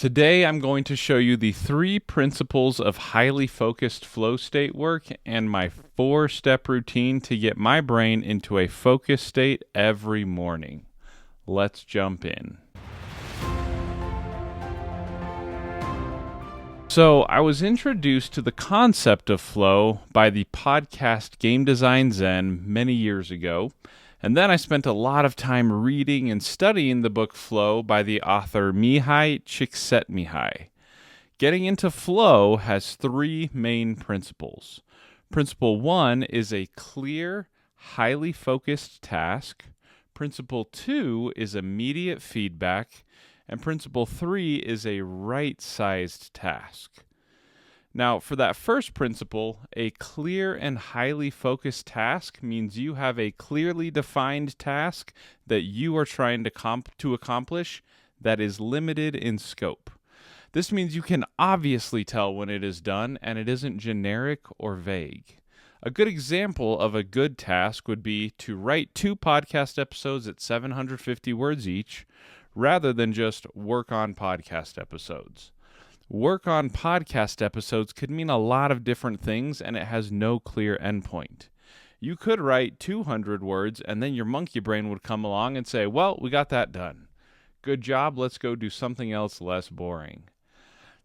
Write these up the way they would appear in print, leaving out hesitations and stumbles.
Today, I'm going to show you the 3 principles of highly focused flow state work and my 4-step routine to get my brain into a focused state every morning. Let's jump in. So, I was introduced to the concept of flow by the podcast Game Design Zen many years ago. And then I spent a lot of time reading and studying the book Flow by the author Mihai Csikszentmihalyi. Getting into flow has 3 main principles. Principle 1 is a clear, highly focused task. Principle 2 is immediate feedback. And principle 3 is a right-sized task. Now, for that first principle, a clear and highly focused task means you have a clearly defined task that you are trying to accomplish that is limited in scope. This means you can obviously tell when it is done and it isn't generic or vague. A good example of a good task would be to write 2 podcast episodes at 750 words each, rather than just work on podcast episodes. Work on podcast episodes could mean a lot of different things, and it has no clear endpoint. You could write 200 words, and then your monkey brain would come along and say, well, we got that done. Good job, let's go do something else less boring.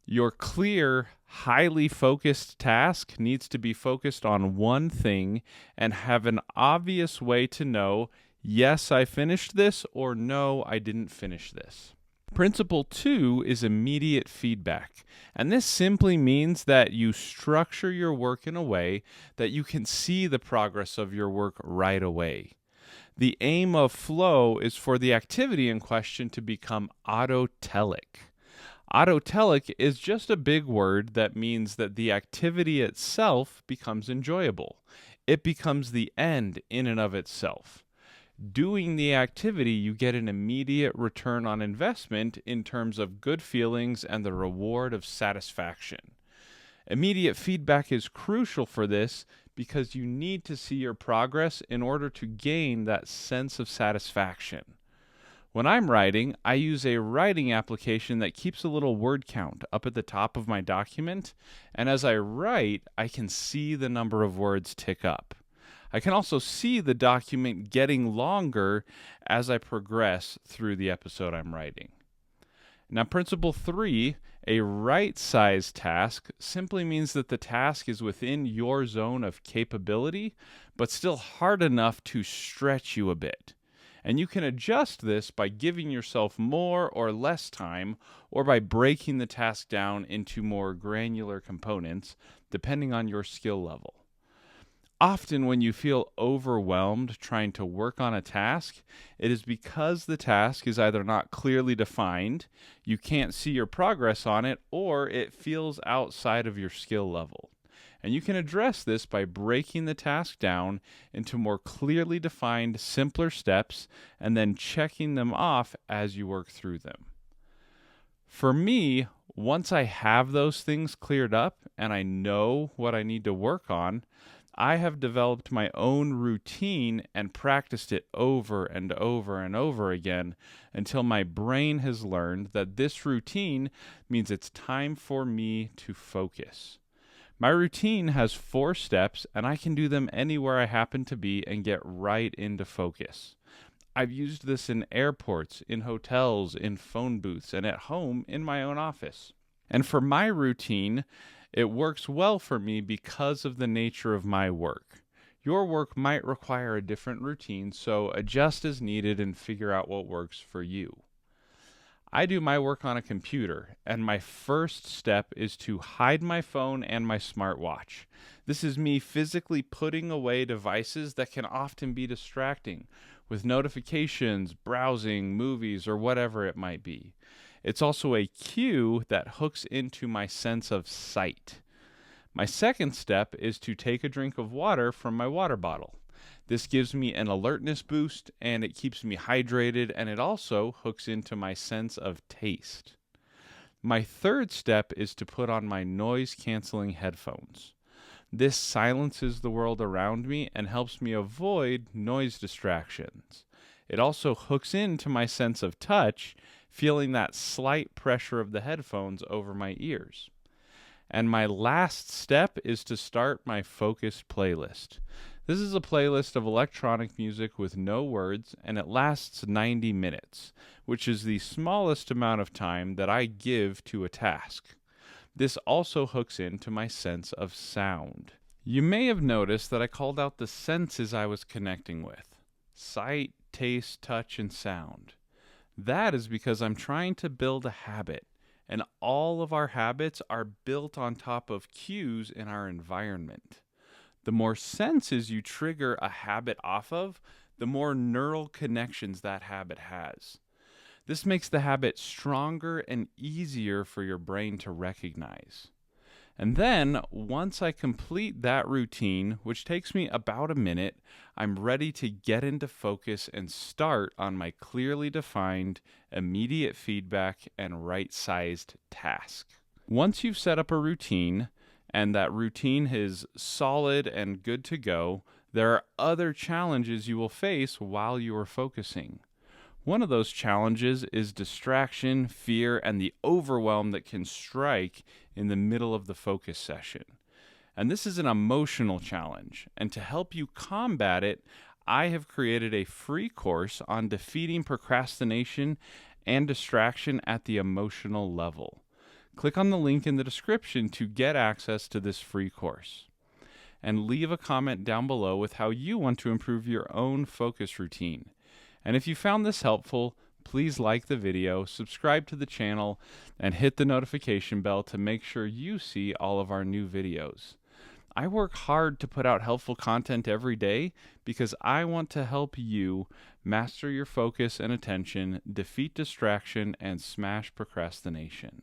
Your clear, highly focused task needs to be focused on one thing and have an obvious way to know, yes, I finished this, or no, I didn't finish this. Principle 2 is immediate feedback, and this simply means that you structure your work in a way that you can see the progress of your work right away. The aim of flow is for the activity in question to become autotelic. Autotelic is just a big word that means that the activity itself becomes enjoyable. It becomes the end in and of itself. Doing the activity, you get an immediate return on investment in terms of good feelings and the reward of satisfaction. Immediate feedback is crucial for this because you need to see your progress in order to gain that sense of satisfaction. When I'm writing, I use a writing application that keeps a little word count up at the top of my document, and as I write, I can see the number of words tick up. I can also see the document getting longer as I progress through the episode I'm writing. Now, principle 3, a right-sized task, simply means that the task is within your zone of capability, but still hard enough to stretch you a bit. And you can adjust this by giving yourself more or less time, or by breaking the task down into more granular components, depending on your skill level. Often when you feel overwhelmed trying to work on a task, it is because the task is either not clearly defined, you can't see your progress on it, or it feels outside of your skill level. And you can address this by breaking the task down into more clearly defined, simpler steps, and then checking them off as you work through them. For me, once I have those things cleared up and I know what I need to work on, I have developed my own routine and practiced it over and over and over again until my brain has learned that this routine means it's time for me to focus. My routine has 4 steps, and I can do them anywhere I happen to be and get right into focus. I've used this in airports, in hotels, in phone booths, and at home in my own office. And for my routine, it works well for me because of the nature of my work. Your work might require a different routine, so adjust as needed and figure out what works for you. I do my work on a computer, and my first step is to hide my phone and my smartwatch. This is me physically putting away devices that can often be distracting, with notifications, browsing, movies, or whatever it might be. It's also a cue that hooks into my sense of sight. My second step is to take a drink of water from my water bottle. This gives me an alertness boost, and it keeps me hydrated, and it also hooks into my sense of taste. My third step is to put on my noise-canceling headphones. This silences the world around me and helps me avoid noise distractions. It also hooks into my sense of touch, feeling that slight pressure of the headphones over my ears. And my last step is to start my focused playlist. This is a playlist of electronic music with no words, and it lasts 90 minutes, which is the smallest amount of time that I give to a task. This also hooks into my sense of sound. You may have noticed that I called out the senses I was connecting with: sight, taste, touch, and sound. That is because I'm trying to build a habit, and all of our habits are built on top of cues in our environment. The more senses you trigger a habit off of, the more neural connections that habit has. This makes the habit stronger and easier for your brain to recognize. And then, once I complete that routine, which takes me about a minute, I'm ready to get into focus and start on my clearly defined, immediate feedback and right-sized task. Once you've set up a routine, and that routine is solid and good to go, there are other challenges you will face while you are focusing. One of those challenges is distraction, fear, and the overwhelm that can strike in the middle of the focus session. And this is an emotional challenge. And to help you combat it, I have created a free course on defeating procrastination and distraction at the emotional level. Click on the link in the description to get access to this free course. And leave a comment down below with how you want to improve your own focus routine. And if you found this helpful, please like the video, subscribe to the channel, and hit the notification bell to make sure you see all of our new videos. I work hard to put out helpful content every day because I want to help you master your focus and attention, defeat distraction, and smash procrastination.